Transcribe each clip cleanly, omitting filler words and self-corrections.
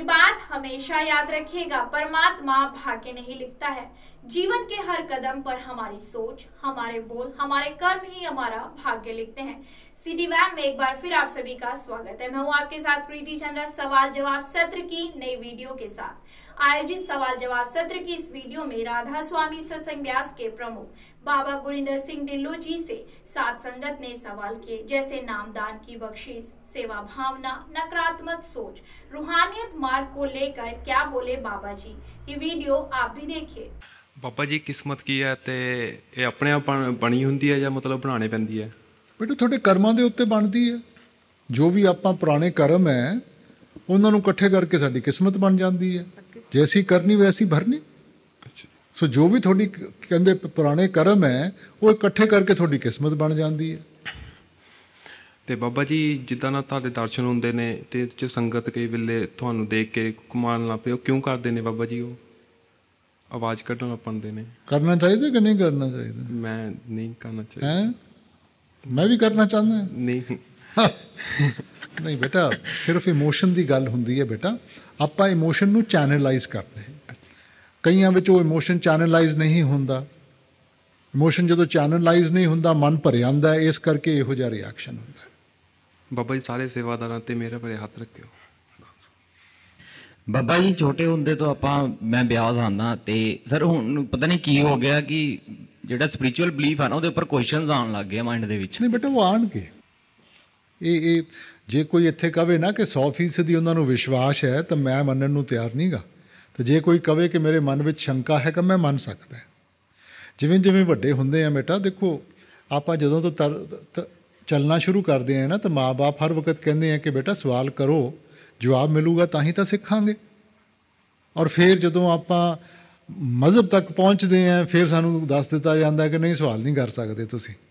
बात हमेशा याद रखिएगा, परमात्मा भाग्य नहीं लिखता है। जीवन के हर कदम पर हमारी सोच, हमारे बोल, हमारे कर्म ही हमारा भाग्य लिखते हैं। सिटी वैम में एक बार फिर आप सभी का स्वागत है। मैं हूं आपके साथ प्रीति चंद्रा, सवाल जवाब सत्र की नई वीडियो के साथ। आयोजित सवाल जवाब सत्र की इस वीडियो में राधा स्वामी सत्संग ब्यास के प्रमुख बाबा गुरिंदर सिंह ढिल्लों जी से साथ संगत ने सवाल किए, जैसे नामदान की बख्शीश, सेवा भावना, नकारात्मक सोच, रूहानियत मार्ग को लेकर क्या बोले बाबा जी। ये वीडियो आप भी देखिए। बाबा जी किस्मत की है ते ये अपने आप बनी हुंदी है या मतलब बनाने पैंदी है? बेटा थोड़े कर्मां दे उत्ते बनदी है। जो भी आपां पुराने कर्म है ਉਹਨਾਂ ਨੂੰ ਇਕੱਠੇ ਕਰਕੇ ਸਾਡੀ ਕਿਸਮਤ ਬਣ ਜਾਂਦੀ ਹੈ। ਜੇ ਅਸੀਂ ਕਰਨੀ ਵੈਸੀ ਭਰਨੀ। ਸੋ ਜੋ ਵੀ ਤੁਹਾਡੀ ਕਹਿੰਦੇ ਪੁਰਾਣੇ ਕਰਮ ਹੈ ਉਹ ਇਕੱਠੇ ਕਰਕੇ ਤੁਹਾਡੀ ਕਿਸਮਤ ਬਣ ਜਾਂਦੀ ਹੈ। ਤੇ ਬਾਬਾ ਜੀ ਜਿੱਦਾਂ ਨਾ ਤੁਹਾਡੇ ਦਰਸ਼ਨ ਹੁੰਦੇ ਨੇ ਤੇ ਚ ਸੰਗਤ ਕਈ ਵੇਲੇ ਤੁਹਾਨੂੰ ਦੇਖ ਕੇ ਕਮਾਲ ਲੱਗ ਪਏ, ਉਹ ਕਿਉਂ ਕਰਦੇ ਨੇ ਬਾਬਾ ਜੀ? ਉਹ ਆਵਾਜ਼ ਕੱਢਣ ਲੱਗ ਪੈਂਦੇ ਨੇ। ਕਰਨਾ ਚਾਹੀਦਾ ਕਿ ਨਹੀਂ ਕਰਨਾ ਚਾਹੀਦਾ? ਮੈਂ ਨਹੀਂ ਕਰਨਾ ਚਾਹੀਦਾ। ਹੈ ਮੈਂ ਵੀ ਕਰਨਾ ਚਾਹੁੰਦਾ ਨਹੀਂ। नहीं बेटा, सिर्फ इमोशन की गल होंदी है। बेटा आपां इमोशन नूं चैनलाइज करते हैं। कईयां विच वो इमोशन चैनलाइज नहीं होंदा। इमोशन जदों चैनलाइज नहीं होंदा मन भर आंदा है, इस करके इहो जिहा रिएक्शन होंदा है। बाबा जी सारे सेवादारां ते मेरे भरे हथ रखियो। बाबा जी छोटे होंदे तो आपां मैं ब्यास आना ते सर हुण पता नहीं की हो गया कि जिहड़ा स्पिरिचुअल बिलीफ है ना उहदे उपर क्वेश्चनस आउण लग गए माइंड दे विच। नहीं बेटा वो आउणगे। ये जे कोई इत्थे कहे ना कि 100% उन्होंने विश्वास है तो मैं मनण नूं तैयार नहीं गा। तो जे कोई कहे कि मेरे मन में शंका है कि मैं मन सकता है। जिवें जिवें वड्डे हुंदे हैं बेटा, देखो आपां जदों तो चलना शुरू करते हैं ना तो माँ बाप हर वक्त कहते हैं कि बेटा सवाल करो, जवाब मिलूगा तां ही तो सीखांगे। और फिर जदों आपां मजहब तक पहुँचते हैं फिर सानूं दस दिता जाता है कि नहीं सवाल नहीं कर सकते तुसीं।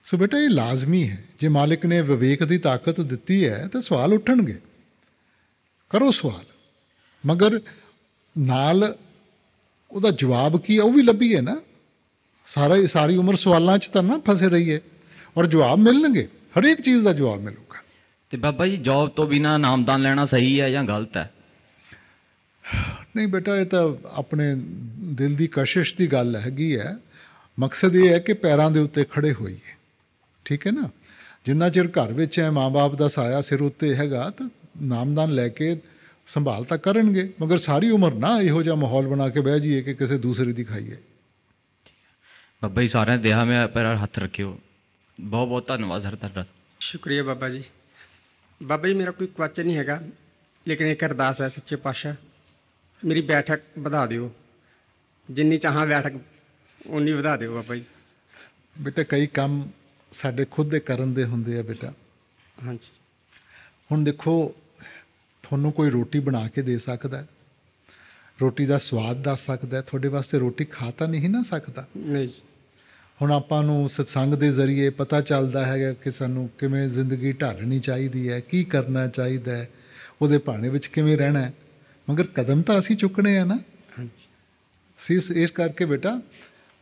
सो बेटा ये लाजमी है। जे मालिक ने विवेक की ताकत दी है तो सवाल उठणगे, करो सवाल, मगर नाल उहदा जवाब की है वह भी लभी है ना। सारी उम्र सवालों च तो ना फसे रही है और जवाब मिलणगे, हर एक चीज़ का जवाब मिलूगा। तो बाबा जी जॉब तो बिना नामदान लेना सही है या गलत है? नहीं बेटा ये तो अपने दिल की कशिश की गल हैगी है। मकसद ये है कि पैरों के उत्ते खड़े होइए, ठीक है ना। जिन्ना चिर घर विच है माँ बाप का साया सिर उत्ते हैगा तो नामदान लैके संभाल तो करनगे, मगर सारी उम्र ना इहो जिहा माहौल बना के बह जाइए कि किसी दूसरे दी खाइए। बाबा जी सारे देहा में पैर हथ रखियो। बहुत बहुत धन्यवाद सर तुहाडा। शुक्रिया बाबा जी। बाबा जी मेरा कोई क्वेश्चन नहीं हैगा, लेकिन एक अरदास है सच्चे पातशाह, मेरी बैठक बढ़ा दिओ, जिन्नी चाहां बैठक उन्नी बढ़ा दिओ बाबा जी। बेटा कई काम साडे खुद दे करन दे हुंदे आ बेटा। हाँ जी। हुण देखो तुहानूं कोई रोटी बना के दे सकदा है, रोटी का स्वाद दस सकदा है, तुहाडे वास्ते रोटी खा तां नहीं ना सकदा। नहीं। हुण आपां नूं सत्संग दे जरिए पता चलदा है कि सानूं किवें जिंदगी ढालनी चाहिदी है, की करना चाहिदा है, उहदे भाणे विच किवें रहना है, मगर कदम तो असीं चुकने हैं ना। इस करके बेटा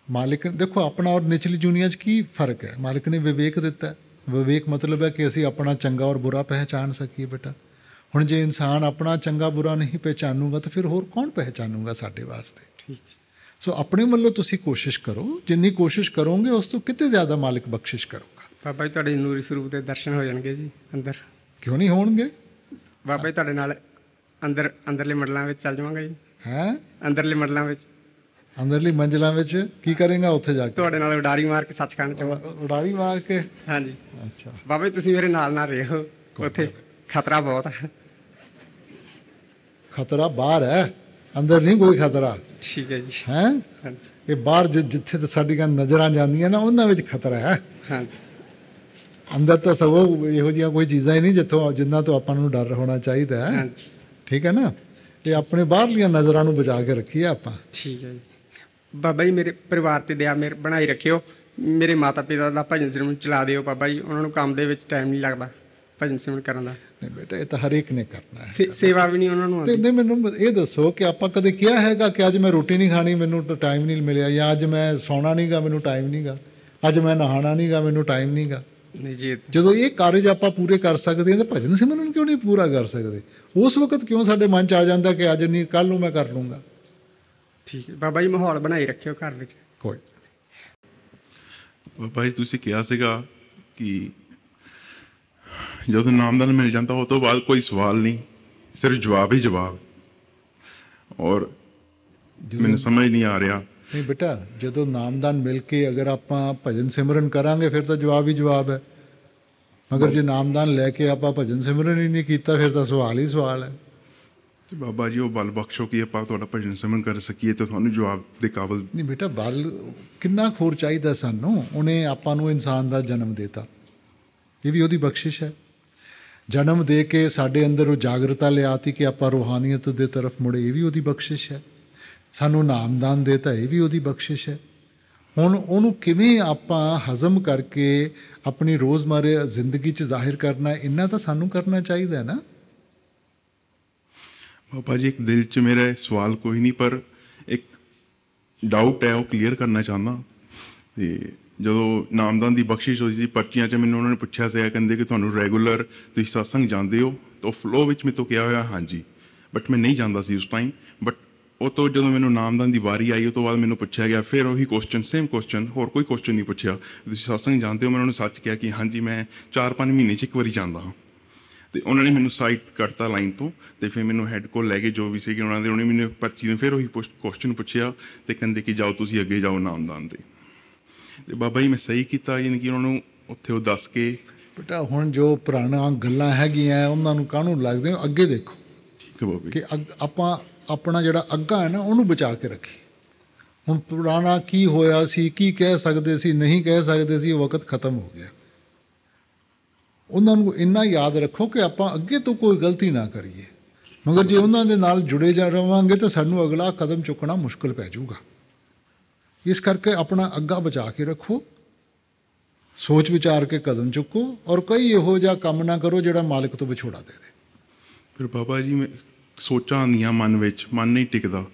मालिक देखो अपना और निचली दुनिया की फ़र्क है। मालिक ने विवेक दिता है। विवेक मतलब है कि असी अपना चंगा और बुरा पहचान सकीए बेटा। हुण जे इंसान अपना चंगा बुरा नहीं पहचानूगा तो फिर होर कौन पहचानूगा साडे वास्ते। ठीक। सो अपने वल्लों तुसी कोशिश करो, जिन्नी कोशिश करोगे उस तो किते ज़्यादा मालिक बख्शिश करूगा। बाबा जी तुहाडे नूरी स्वरूप के दर्शन हो जाणगे जी अंदर। क्यों नहीं होणगे बाबा जी, तुहाडे नाल अंदरले मंडलां विच चल जावांगा जी। हैं अंदरले मंडलां विच अंदरली मंजिलों में की करेंगा उत्थे जाके? तुहाडे नाल उडारी मार के सचखंड च। उडारी मार के? हाँ जी। अच्छा बाबा जी तुसीं मेरे नाल ना रहो, उत्थे खतरा बहुत है। खतरा बाहर है, अंदर नहीं कोई खतरा। ठीक है जी। हैं हाँ जी। ये बाहर जिथे तो साडियां नज़रां जांदियां ना उन्हां विच खतरा है। हाँ जी। अंदर तो सगों इहो जिहियां कोई चीज़ां ही नहीं जिथों जिन्हां तो आपां नूं डर होना चाहिए। हाँ जी। ठीक है ना। ये अपने बाहरलियां नज़रां नूं बचा के रखिए आपां। ठीक है जी। बाबा जी मेरे परिवार ते दया मेरे बनाई रखियो। मेरे माता पिता का भजन सिमरन चला दिओ बाबा जी, उन्होंने काम दे विच टाइम नहीं लगता भजन सिमरन करन दा। नहीं बेटा ये तो हर एक ने करना है। सेवा भी नहीं उन्होंने आती। नहीं मैनूं ये दसो कि आपां कदे किहा हैगा कि अज मैं रोटी नहीं खानी मैनूं टाइम नहीं मिलिया, या अज मैं सौना नहीं गा मैनूं टाइम नहीं गा, अज मैं नहाना नहीं गा मैनूं टाइम नहीं गा? ਨਹੀਂ ਜੀ ਜਦੋਂ ਇਹ ਕਾਰਜ ਆਪਾਂ ਪੂਰੇ ਕਰ ਸਕਦੇ ਹਾਂ ਤਾਂ ਭਜਨ ਸਿਮਰਨ ਕਿਉਂ ਨਹੀਂ ਪੂਰਾ ਕਰ ਸਕਦੇ? ਉਸ ਵਕਤ ਕਿਉਂ ਸਾਡੇ ਮਨ 'ਚ ਆ ਜਾਂਦਾ ਕਿ ਅੱਜ ਨਹੀਂ ਕੱਲ੍ਹ ਨੂੰ ਮੈਂ ਕਰ ਲੂੰਗਾ? ਠੀਕ ਹੈ ਬਾਬਾ ਜੀ, ਮਾਹੌਲ ਬਣਾਈ ਰੱਖਿਓ ਘਰ ਵਿੱਚ। ਕੋਈ ਬਾਬਾ ਜੀ ਤੁਸੀਂ ਕਿਹਾ ਸੀਗਾ ਕਿ ਜਦੋਂ ਨਾਮਦਾਨ ਮਿਲ ਜਾਂਦਾ ਉਹ ਤੋਂ ਬਾਅਦ ਕੋਈ ਸਵਾਲ ਨਹੀਂ, ਸਿਰਫ ਜਵਾਬ ਹੀ ਜਵਾਬ। ਔਰ ਮੈਨੂੰ ਸਮਝ ਨਹੀਂ ਆ ਰਿਹਾ। ਨਹੀਂ ਬੇਟਾ, ਜਦੋਂ ਨਾਮਦਾਨ ਮਿਲ ਕੇ ਅਗਰ ਆਪਾਂ ਭਜਨ ਸਿਮਰਨ ਕਰਾਂਗੇ ਫਿਰ ਤਾਂ ਜਵਾਬ ਹੀ ਜਵਾਬ ਹੈ। ਮਗਰ ਜੇ ਨਾਮਦਾਨ ਲੈ ਕੇ ਆਪਾਂ ਭਜਨ ਸਿਮਰਨ ਹੀ ਨਹੀਂ ਕੀਤਾ ਫਿਰ ਤਾਂ ਸਵਾਲ ਹੀ ਸਵਾਲ ਹੈ। ਤੇ ਬਾਬਾ ਜੀ ਉਹ ਬਲ ਬਖਸ਼ੋ ਕਿ ਆਪਾਂ ਤੁਹਾਡਾ ਭਜਨ ਸਿਮਰਨ ਕਰ ਸਕੀਏ ਤੇ ਤੁਹਾਨੂੰ ਜਵਾਬ ਦੇ ਕਾਬਲ। ਨਹੀਂ ਬੇਟਾ, ਬਲ ਕਿੰਨਾ ਖੋਰ ਚਾਹੀਦਾ ਸਾਨੂੰ। ਉਹਨੇ ਆਪਾਂ ਨੂੰ ਇਨਸਾਨ ਦਾ ਜਨਮ ਦਿੱਤਾ, ਇਹ ਵੀ ਉਹਦੀ ਬਖਸ਼ਿਸ਼ ਹੈ। ਜਨਮ ਦੇ ਕੇ ਸਾਡੇ ਅੰਦਰ ਉਹ ਜਾਗਰਤਾ ਲਿਆਤੀ ਕਿ ਆਪਾਂ ਰੂਹਾਨੀਅਤ ਦੇ ਤਰਫ ਮੁੜੇ, ਇਹ ਵੀ ਉਹਦੀ ਬਖਸ਼ਿਸ਼ ਹੈ। ਸਾਨੂੰ ਨਾਮਦਾਨ ਦੇਤਾ, ਇਹ ਵੀ ਉਹਦੀ ਬਖਸ਼ਿਸ਼ ਹੈ। ਹੁਣ ਉਹਨੂੰ ਕਿਵੇਂ ਆਪਾਂ ਹਜ਼ਮ ਕਰਕੇ ਆਪਣੀ ਰੋਜ਼ਮਰਰਾ ਜ਼ਿੰਦਗੀ 'ਚ ਜ਼ਾਹਿਰ ਕਰਨਾ, ਇੰਨਾ ਤਾਂ ਸਾਨੂੰ ਕਰਨਾ ਚਾਹੀਦਾ ਹੈ ਨਾ। ਬਾਬਾ ਜੀ ਇੱਕ ਦਿਲ 'ਚ ਮੇਰਾ ਸਵਾਲ ਕੋਈ ਨਹੀਂ, ਪਰ ਇੱਕ ਡਾਊਟ ਹੈ, ਉਹ ਕਲੀਅਰ ਕਰਨਾ ਚਾਹੁੰਦਾ। ਤੇ ਜਦੋਂ ਨਾਮਦਾਨ ਦੀ ਬਖਸ਼ਿਸ਼ ਹੋਈ ਸੀ ਪਰਚੀਆਂ 'ਚ, ਮੈਨੂੰ ਉਹਨਾਂ ਨੇ ਪੁੱਛਿਆ ਸੀ, ਕਹਿੰਦੇ ਕਿ ਤੁਹਾਨੂੰ ਰੈਗੂਲਰ ਤੁਸੀਂ ਸਤਸੰਗ ਜਾਂਦੇ ਹੋ? ਤਾਂ ਉਹ ਫਲੋ ਵਿੱਚ ਮੇਰੇ ਤੋਂ ਕਿਹਾ ਹੋਇਆ ਹਾਂਜੀ, ਬਟ ਮੈਂ ਨਹੀਂ ਜਾਂਦਾ ਸੀ ਉਸ ਟਾਈਮ। ਬਟ ਉਹ ਤੋਂ ਜਦੋਂ ਮੈਨੂੰ ਨਾਮਦਾਨ ਦੀ ਵਾਰੀ ਆਈ ਉਹ ਤੋਂ ਬਾਅਦ ਮੈਨੂੰ ਪੁੱਛਿਆ ਗਿਆ ਫਿਰ ਉਹੀ ਕੁਐਸਚਨ, ਸੇਮ ਕੁਐਸਚਨ, ਹੋਰ ਕੋਈ ਕੁਐਸਚਨ ਨਹੀਂ ਪੁੱਛਿਆ। ਤੁਸੀਂ ਸਤਸੰਗ ਜਾਂਦੇ ਹੋ? ਮੈਂ ਉਹਨਾਂ ਨੂੰ ਸੱਚ ਕਿਹਾ ਕਿ ਹਾਂਜੀ ਮੈਂ 4-5 ਮਹੀਨੇ 'ਚ ਇੱਕ ਵਾਰੀ ਜਾਂਦਾ ਹਾਂ। ਤੇ ਉਹਨਾਂ ਨੇ ਮੈਨੂੰ ਸਾਈਡ ਕੱਟਤਾ ਲਾਈਨ ਤੋਂ, ਤੇ ਫਿਰ ਮੈਨੂੰ ਹੈੱਡ ਕੋਲ ਲੈ ਕੇ ਜੋ ਵੀ ਸੀਗੇ ਉਹਨਾਂ ਦੇ, ਉਹਨੇ ਮੈਨੂੰ ਪਰਚੀ ਨੂੰ ਫਿਰ ਉਹੀ ਕੁਐਸਚਨ ਪੁੱਛਿਆ ਤੇ ਕਹਿੰਦੇ ਕਿ ਜਾਓ ਤੁਸੀਂ ਅੱਗੇ ਜਾਓ ਨਾਮਦਾਨ ਦੇ। ਤੇ ਬਾਬਾ ਜੀ ਮੈਂ ਸਹੀ ਕੀਤਾ, ਯਾਨੀ ਕਿ ਉਹਨਾਂ ਨੂੰ ਉੱਥੇ ਉਹ ਦੱਸ ਕੇ। ਬੇਟਾ ਹੁਣ ਜੋ ਪੁਰਾਣਾ ਗੱਲਾਂ ਹੈਗੀਆਂ ਉਹਨਾਂ ਨੂੰ ਕਾਹਨੂੰ ਲੱਗਦੇ ਹੋ, ਅੱਗੇ ਦੇਖੋ। ਠੀਕ ਹੈ ਬਾਬਾ ਜੀ। ਕਿ ਆਪਾਂ ਆਪਣਾ ਜਿਹੜਾ ਅੱਗਾ ਹੈ ਨਾ ਉਹਨੂੰ ਬਚਾ ਕੇ ਰੱਖੀ। ਹੁਣ ਪੁਰਾਣਾ ਕੀ ਹੋਇਆ ਸੀ, ਕੀ ਕਹਿ ਸਕਦੇ ਸੀ, ਨਹੀਂ ਕਹਿ ਸਕਦੇ ਸੀ, ਉਹ ਵਕਤ ਖਤਮ ਹੋ ਗਿਆ। ਉਹਨਾਂ ਨੂੰ ਇੰਨਾ ਯਾਦ ਰੱਖੋ ਕਿ ਆਪਾਂ ਅੱਗੇ ਤੋਂ ਕੋਈ ਗਲਤੀ ਨਾ ਕਰੀਏ। ਮਗਰ ਜੇ ਉਹਨਾਂ ਦੇ ਨਾਲ ਜੁੜੇ ਜਾ ਰਵਾਂਗੇ ਤਾਂ ਸਾਨੂੰ ਅਗਲਾ ਕਦਮ ਚੁੱਕਣਾ ਮੁਸ਼ਕਿਲ ਪੈ ਜਾਊਗਾ। ਇਸ ਕਰਕੇ ਆਪਣਾ ਅੱਗਾ ਬਚਾ ਕੇ ਰੱਖੋ, ਸੋਚ ਵਿਚਾਰ ਕੇ ਕਦਮ ਚੁੱਕੋ, ਔਰ ਕੋਈ ਇਹੋ ਜਿਹਾ ਕੰਮ ਨਾ ਕਰੋ ਜਿਹੜਾ ਮਾਲਕ ਤੋਂ ਵਿਛੋੜਾ ਦੇ ਦੇ। ਫਿਰ ਬਾਬਾ ਜੀ ਮੈਂ ਸੋਚਾਂ ਆਉਂਦੀਆਂ ਮਨ ਵਿੱਚ, ਮਨ ਨਹੀਂ ਟਿਕਦਾ।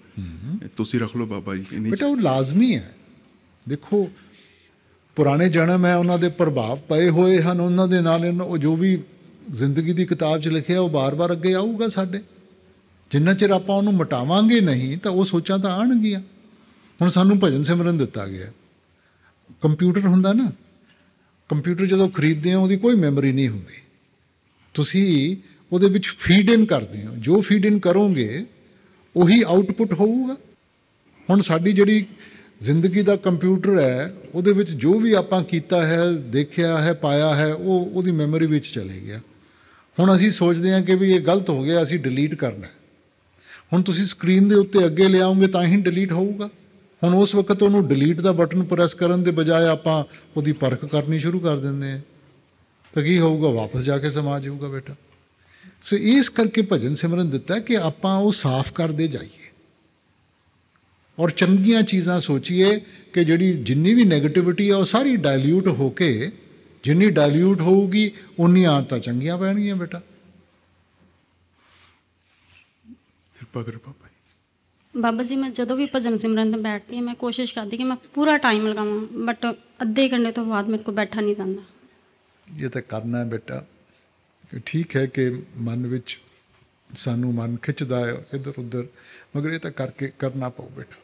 ਤੁਸੀਂ ਰੱਖ ਲਓ ਬਾਬਾ ਜੀ। ਬੇਟਾ ਉਹ ਲਾਜ਼ਮੀ ਹੈ। ਦੇਖੋ ਪੁਰਾਣੇ ਜਨਮ ਹੈ, ਉਹਨਾਂ ਦੇ ਪ੍ਰਭਾਵ ਪਏ ਹੋਏ ਹਨ, ਉਹਨਾਂ ਦੇ ਨਾਲ ਉਹ ਜੋ ਵੀ ਜ਼ਿੰਦਗੀ ਦੀ ਕਿਤਾਬ 'ਚ ਲਿਖਿਆ ਉਹ ਬਾਰ-ਬਾਰ ਅੱਗੇ ਆਊਗਾ ਸਾਡੇ। ਜਿੰਨਾ ਚਿਰ ਆਪਾਂ ਉਹਨੂੰ ਮਿਟਾਵਾਂਗੇ ਨਹੀਂ ਤਾਂ ਉਹ ਸੋਚਾਂ ਤਾਂ ਆਉਣਗੀਆਂ। ਹੁਣ ਸਾਨੂੰ ਭਜਨ ਸਿਮਰਨ ਦਿੱਤਾ ਗਿਆ। ਕੰਪਿਊਟਰ ਹੁੰਦਾ ਨਾ, ਕੰਪਿਊਟਰ ਜਦੋਂ ਖਰੀਦਦੇ ਹੋ ਉਹਦੀ ਕੋਈ ਮੈਮਰੀ ਨਹੀਂ ਹੁੰਦੀ, ਤੁਸੀਂ ਉਹਦੇ ਵਿੱਚ ਫੀਡ ਇਨ ਕਰਦੇ ਹੋ। ਜੋ ਫੀਡ ਇਨ ਕਰੋਗੇ ਉਹੀ ਆਊਟਪੁੱਟ ਹੋਊਗਾ। ਹੁਣ ਸਾਡੀ ਜਿਹੜੀ ਜ਼ਿੰਦਗੀ ਦਾ ਕੰਪਿਊਟਰ ਹੈ ਉਹਦੇ ਵਿੱਚ ਜੋ ਵੀ ਆਪਾਂ ਕੀਤਾ ਹੈ, ਦੇਖਿਆ ਹੈ, ਪਾਇਆ ਹੈ, ਉਹ ਉਹਦੀ ਮੈਮਰੀ ਵਿੱਚ ਚਲੇ ਗਿਆ। ਹੁਣ ਅਸੀਂ ਸੋਚਦੇ ਹਾਂ ਕਿ ਵੀ ਇਹ ਗਲਤ ਹੋ ਗਿਆ, ਅਸੀਂ ਡਿਲੀਟ ਕਰਨਾ। ਹੁਣ ਤੁਸੀਂ ਸਕਰੀਨ ਦੇ ਉੱਤੇ ਅੱਗੇ ਲਿਆਓਗੇ ਤਾਂ ਹੀ ਡਿਲੀਟ ਹੋਊਗਾ। ਹੁਣ ਉਸ ਵਕਤ ਉਹਨੂੰ ਡਿਲੀਟ ਦਾ ਬਟਨ ਪ੍ਰੈਸ ਕਰਨ ਦੇ ਬਜਾਏ ਆਪਾਂ ਉਹਦੀ ਪਰਖ ਕਰਨੀ ਸ਼ੁਰੂ ਕਰ ਦਿੰਦੇ ਹਾਂ, ਤਾਂ ਕੀ ਹੋਊਗਾ? ਵਾਪਸ ਜਾ ਕੇ ਸਮਾ ਜਾਊਗਾ ਬੇਟਾ। ਸੋ ਇਸ ਕਰਕੇ ਭਜਨ ਸਿਮਰਨ ਦਿੱਤਾ ਕਿ ਆਪਾਂ ਉਹ ਸਾਫ਼ ਕਰਦੇ ਜਾਈਏ ਔਰ ਚੰਗੀਆਂ ਚੀਜ਼ਾਂ ਸੋਚੀਏ ਕਿ ਜਿਹੜੀ ਜਿੰਨੀ ਵੀ ਨੈਗੇਟਿਵਿਟੀ ਆ ਉਹ ਸਾਰੀ ਡਾਇਲਿਊਟ ਹੋ ਕੇ, ਜਿੰਨੀ ਡਾਇਲਿਊਟ ਹੋਊਗੀ ਉਨੀਆਂ ਆਦਤਾਂ ਚੰਗੀਆਂ ਪੈਣਗੀਆਂ ਬੇਟਾ। ਕਿਰਪਾ ਕਰੋ ਬਾਬਾ ਜੀ। ਬਾਬਾ ਜੀ ਮੈਂ ਜਦੋਂ ਵੀ ਭਜਨ ਸਿਮਰਨ 'ਤੇ ਬੈਠਦੀ ਹਾਂ ਮੈਂ ਕੋਸ਼ਿਸ਼ ਕਰਦੀ ਕਿ ਮੈਂ ਪੂਰਾ ਟਾਈਮ ਲਗਾਵਾਂ, ਬਟ ਅੱਧੇ ਘੰਟੇ ਤੋਂ ਬਾਅਦ ਮੇਰੇ ਕੋਲ ਬੈਠਾ ਨਹੀਂ ਜਾਂਦਾ। ਇਹ ਤਾਂ ਕਰਨਾ ਹੈ ਬੇਟਾ। ਠੀਕ ਹੈ ਕਿ ਮਨ ਵਿੱਚ ਸਾਨੂੰ ਮਨ ਖਿੱਚਦਾ ਹੈ ਇੱਧਰ ਉੱਧਰ, ਮਗਰ ਇਹ ਤਾਂ ਕਰਕੇ ਕਰਨਾ ਪਊ ਬੇਟਾ।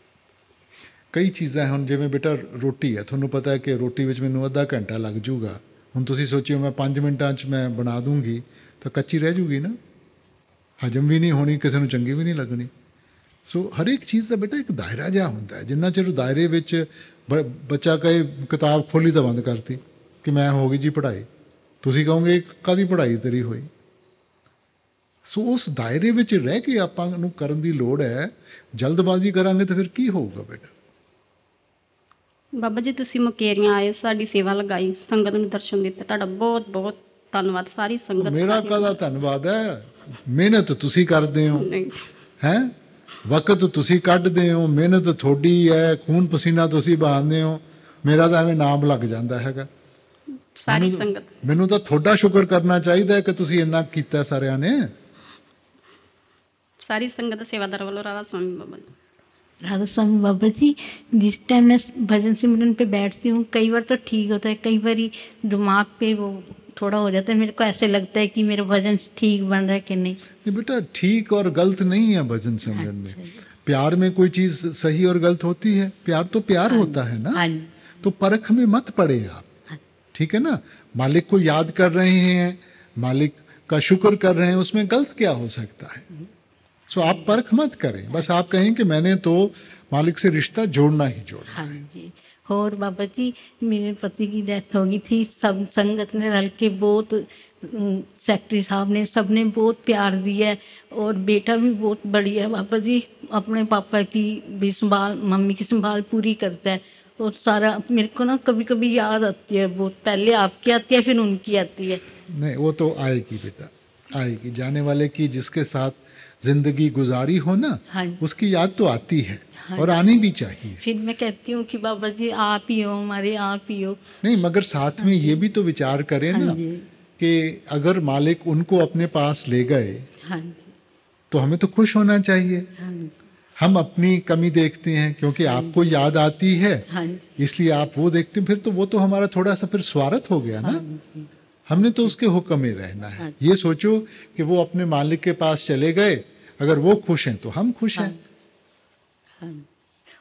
ਕਈ ਚੀਜ਼ਾਂ ਹੁਣ ਜਿਵੇਂ ਬੇਟਾ ਰੋਟੀ ਹੈ, ਤੁਹਾਨੂੰ ਪਤਾ ਹੈ ਕਿ ਰੋਟੀ ਵਿੱਚ ਮੈਨੂੰ ਅੱਧਾ ਘੰਟਾ ਲੱਗ ਜੂਗਾ। ਹੁਣ ਤੁਸੀਂ ਸੋਚਿਓ ਮੈਂ 5 ਮਿੰਟਾਂ 'ਚ ਮੈਂ ਬਣਾ ਦੂੰਗੀ ਤਾਂ ਕੱਚੀ ਰਹਿ ਜੂਗੀ ਨਾ, ਹਜਮ ਵੀ ਨਹੀਂ ਹੋਣੀ, ਕਿਸੇ ਨੂੰ ਚੰਗੀ ਵੀ ਨਹੀਂ ਲੱਗਣੀ। ਸੋ ਹਰ ਇੱਕ ਚੀਜ਼ ਦਾ ਬੇਟਾ ਇੱਕ ਦਾਇਰਾ ਜਿਹਾ ਹੁੰਦਾ ਹੈ। ਜਿੰਨਾ ਚਿਰ ਦਾਇਰੇ ਵਿੱਚ ਬੱਚਾ ਕਹੇ ਕਿਤਾਬ ਖੋਲ੍ਹੀ ਤਾਂ ਬੰਦ ਕਰਤੀ ਕਿ ਮੈਂ ਹੋ ਗਈ ਜੀ ਪੜ੍ਹਾਈ, ਤੁਸੀਂ ਕਹੋਗੇ ਕਾਹਦੀ ਪੜ੍ਹਾਈ ਤੇਰੀ ਹੋਈ। ਸੋ ਉਸ ਦਾਇਰੇ ਵਿੱਚ ਰਹਿ ਕੇ ਆਪਾਂ ਨੂੰ ਕਰਨ ਦੀ ਲੋੜ ਹੈ। ਜਲਦਬਾਜ਼ੀ ਕਰਾਂਗੇ ਤਾਂ ਫਿਰ ਕੀ ਹੋਊਗਾ ਬੇਟਾ। ਬਾਬਾ ਜੀ ਤੁਸੀਂ ਮੁਕੇਰੀਆਂ ਆਏ, ਸਾਡੀ ਸੇਵਾ ਲਗਾਈ, ਸੰਗਤ ਨੂੰ ਦਰਸ਼ਨ ਦਿੱਤੇ, ਤੁਹਾਡਾ ਬਹੁਤ ਬਹੁਤ ਧੰਨਵਾਦ। ਸਾਰੀ ਸੰਗਤ ਮੇਰਾ ਕਾਹਦਾ ਧੰਨਵਾਦ ਹੈ, ਮਿਹਨਤ ਤੁਸੀਂ ਕਰਦੇ ਹੋ ਹੈ, ਵਕਤ ਤੁਸੀਂ ਕੱਢਦੇ ਹੋ, ਮਿਹਨਤ ਤੁਹਾਡੀ ਹੈ, ਖੂਨ ਪਸੀਨਾ ਤੁਸੀਂ ਬਹਾਉਂਦੇ ਹੋ। ਮੇਰਾ ਤਾਂ ਐਵੇਂ ਨਾਮ ਲੱਗ ਜਾਂਦਾ ਹੈਗਾ। ਸਾਰੀ ਸੰਗਤ, ਮੈਨੂੰ ਤਾਂ ਤੁਹਾਡਾ ਸ਼ੁਕਰ ਕਰਨਾ ਚਾਹੀਦਾ ਹੈ ਕਿ ਤੁਸੀਂ ਇੰਨਾ ਕੀਤਾ ਸਾਰਿਆਂ ਨੇ। ਸਾਰੀ ਸੰਗਤ ਸੇਵਾਦਾਰ ਵੱਲੋਂ ਰਾਧਾ ਸੁਆਮੀ ਬਾਬਾ ਜੀ। राधा स्वामी बाबा जी, जिस टाइम मैं भजन सिमरन पे बैठती हूँ कई बार तो ठीक होता है, कई बार दिमाग पे वो थोड़ा हो जाता है, मेरे को ऐसे लगता है कि मेरा भजन ठीक बन रहा है कि नहीं। बेटा ठीक और गलत नहीं है भजन सिमरन में। प्यार में कोई चीज़ सही और गलत होती है? प्यार तो प्यार होता है ना, तो परख में मत पड़े आप, ठीक है ना। मालिक को याद कर रहे हैं, मालिक का शुक्र कर रहे हैं, उसमें गलत क्या हो सकता है? सो आप परख मत करें, बस आप कहें कि मैंने तो मालिक से रिश्ता जोड़ना ही जोड़ना। हाँ जी। और बाबा जी, मेरे पति की डेथ हो गई थी, सब संगत ने रल के बहुत, सेक्रेटरी साहब ने, सब ने बहुत प्यार दिया है, और बेटा भी बहुत बढ़िया है बाबा जी, अपने पापा की भी संभाल, मम्मी की संभाल पूरी करता है। और सारा मेरे को ना कभी कभी याद आती है बहुत, पहले आपकी आती है फिर उनकी आती है। नहीं, वो तो आएगी बेटा, आएगी। जाने वाले की जिसके साथ जिंदगी गुजारी हो ना, उसकी याद तो आती है, और आनी भी चाहिए। फिर मैं कहती हूँ कि बाबा जी आप ही हो हमारे, आप ही हो। नहीं, मगर साथ में ये भी तो विचार करें ना कि अगर मालिक उनको अपने पास ले गए तो हमें तो खुश होना चाहिए। हम अपनी कमी देखते हैं क्योंकि आपको याद आती है, इसलिए आप वो देखते हैं, फिर तो वो तो हमारा थोड़ा सा फिर स्वार्थ हो गया ना। हमने तो उसके हुक्म में रहना है। ये सोचो कि वो अपने मालिक के पास चले गए, अगर वो खुश हैं तो हम खुश हैं।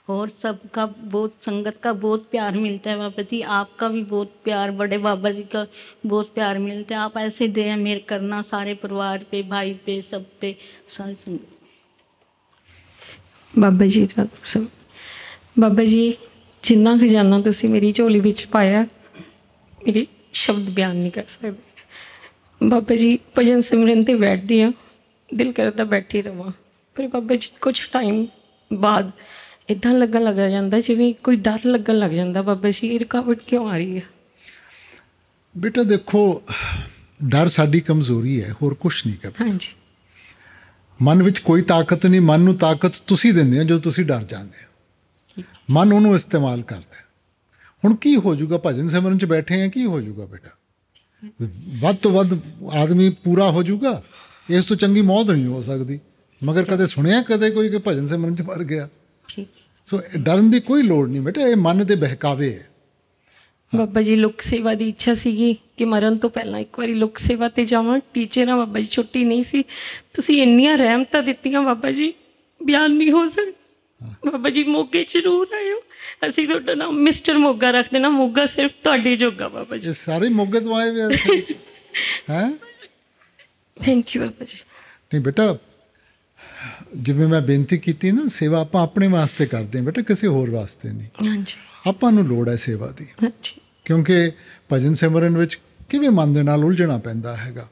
और सबका बहुत, संगत का बहुत प्यार मिलता है बाबा जी, आपका भी बहुत प्यार, बड़े बाबा जी का बहुत प्यार मिलता है। आप ऐसे दया मेहर करना सारे परिवार पे, भाई पे, सब पे, सारी संगत। बाबा जी सब, बाबा जी जिन्ना खजाना तुसी मेरी झोली विच पाया, मेरे शब्द बयान नहीं कर सकते। बाबा जी भजन सिमरन ते बैठदी हाँ, दिल करता बैठी रवां, पर बाबा जी कुछ टाइम बाद इदां लगन लग जाता जिवें कोई डर लगन लग जाता। बाबा जी ये रुकावट क्यों आ रही है? बेटा देखो, डर साडी कमजोरी है, होर कुछ नहीं करता। हाँ जी। मन विच कोई ताकत नहीं, मन नूं ताकत तुसी दिंदे हो जो तुसी डर जांदे हो, मन ਉਹਨੂੰ इस्तेमाल करता है। हुण की हो जूगा, भजन सिमरन च बैठे हैं, की हो जूगा बेटा? ਵੱਧ ਤੋਂ ਵੱਧ आदमी पूरा हो जूगा, इस तो चंगी मौत नहीं हो सकती। मगर कदे सुनिया कदे कोई कि भजन सिमरन च मर गया? सो डरन की कोई लोड़ नहीं बेटा, ये मन के बहकावे है। बाबा जी लुक सेवा की इच्छा सीगी कि मरण तो पहला एक बार लुक सेवा ते जावां, टीचर हाँ बाबा जी, छुट्टी नहीं सी। तुसीं इन्नियां रहमतां दित्तियां बाबा जी, बयान नहीं हो सकता। बाबा जी मोगे जरूर आए हो, असीं तुहाडा नाम मिस्टर मोगा रख देना, मोगा सिर्फ तुहाडे जोगा बाबा जी। सारे मोगे तो आए हुए हैं। थैंक यू बाबा जी। नहीं बेटा, जिवें मैं बेनती की ना, सेवा आपां अपने वास्ते करते हैं बेटा, किसी होर वास्ते नहीं। हाँ जी। आपां नूं लोड़ है सेवा दी, हाँ जी। क्योंकि भजन सिमरन विच किवें मन दे नाल उलझना पैंदा हैगा।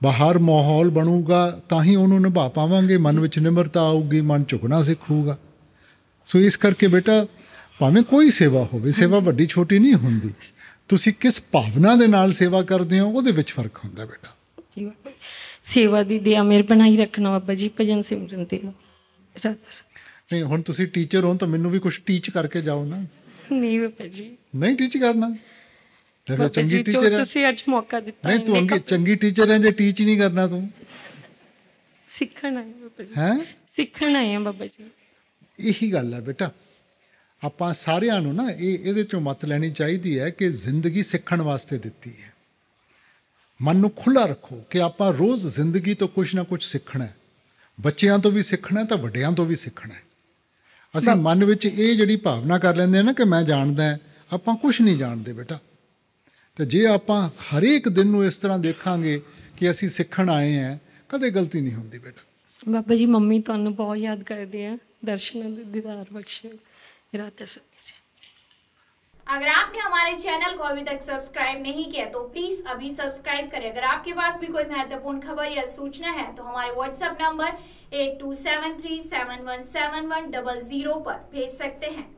बाहर माहौल बनूगा तां ही ਉਹਨੂੰ ਨਿਭਾ ਪਾਵਾਂਗੇ, मन विच निमरता आऊगी, मन झुकना सिखूगा। सो इस करके बेटा भावें कोई सेवा होवे, सेवा वड्डी छोटी नहीं हुंदी, तुसीं किस भावना दे नाल सेवा करदे हो ਉਹਦੇ ਵਿੱਚ फर्क ਹੁੰਦਾ बेटा। सेवा दी दया मेहर बनाई रखना बाबा जी, भजन सिमरन ते नहीं। हुण तुसीं टीचर हो तो मैनूं भी कुछ टीच करके जाओ ना। नहीं बाबा जी, नहीं टीच करना। देखो चंगी टीचर है, तुसीं अज मौका दिता नहीं तू अंगे चंगी टीचर है, जे टीच नहीं करना तू सीखण आए बाबा जी। हैं सीखण आए हैं बाबा जी। यही गल है बेटा, ਆਪਾਂ ਸਾਰਿਆਂ ਨੂੰ ਨਾ ਇਹਦੇ ਚੋਂ ਮਤ ਲੈਣੀ ਚਾਹੀਦੀ ਹੈ ਕਿ ਜ਼ਿੰਦਗੀ ਸਿੱਖਣ ਵਾਸਤੇ ਦਿੱਤੀ ਹੈ। ਮਨ ਨੂੰ ਖੁੱਲ੍ਹਾ ਰੱਖੋ ਕਿ ਆਪਾਂ ਰੋਜ਼ ਜ਼ਿੰਦਗੀ ਤੋਂ ਕੁਝ ਨਾ ਕੁਝ ਸਿੱਖਣਾ ਹੈ, ਬੱਚਿਆਂ ਤੋਂ ਵੀ ਸਿੱਖਣਾ ਤਾਂ ਵੱਡਿਆਂ ਤੋਂ ਵੀ ਸਿੱਖਣਾ ਹੈ। ਅਸੀਂ ਮਨ ਵਿੱਚ ਇਹ ਜਿਹੜੀ ਭਾਵਨਾ ਕਰ ਲੈਂਦੇ ਹਾਂ ਨਾ ਕਿ ਮੈਂ ਜਾਣਦਾ, ਆਪਾਂ ਕੁਝ ਨਹੀਂ ਜਾਣਦੇ ਬੇਟਾ। ਤੇ ਜੇ ਆਪਾਂ ਹਰੇਕ ਦਿਨ ਨੂੰ ਇਸ ਤਰ੍ਹਾਂ ਦੇਖਾਂਗੇ ਕਿ ਅਸੀਂ ਸਿੱਖਣ ਆਏ ਹਾਂ, ਕਦੇ ਗਲਤੀ ਨਹੀਂ ਹੁੰਦੀ ਬੇਟਾ। बाबा जी मम्मी तुहानूं बहुत याद करदे हैं, दर्शनां दे दीदार बख्शो। अगर आपने हमारे चैनल को अभी तक सब्सक्राइब नहीं किया तो प्लीज अभी सब्सक्राइब करें। अगर आपके पास भी कोई महत्वपूर्ण खबर या सूचना है तो हमारे व्हाट्सएप नंबर 8273717100 पर भेज सकते हैं।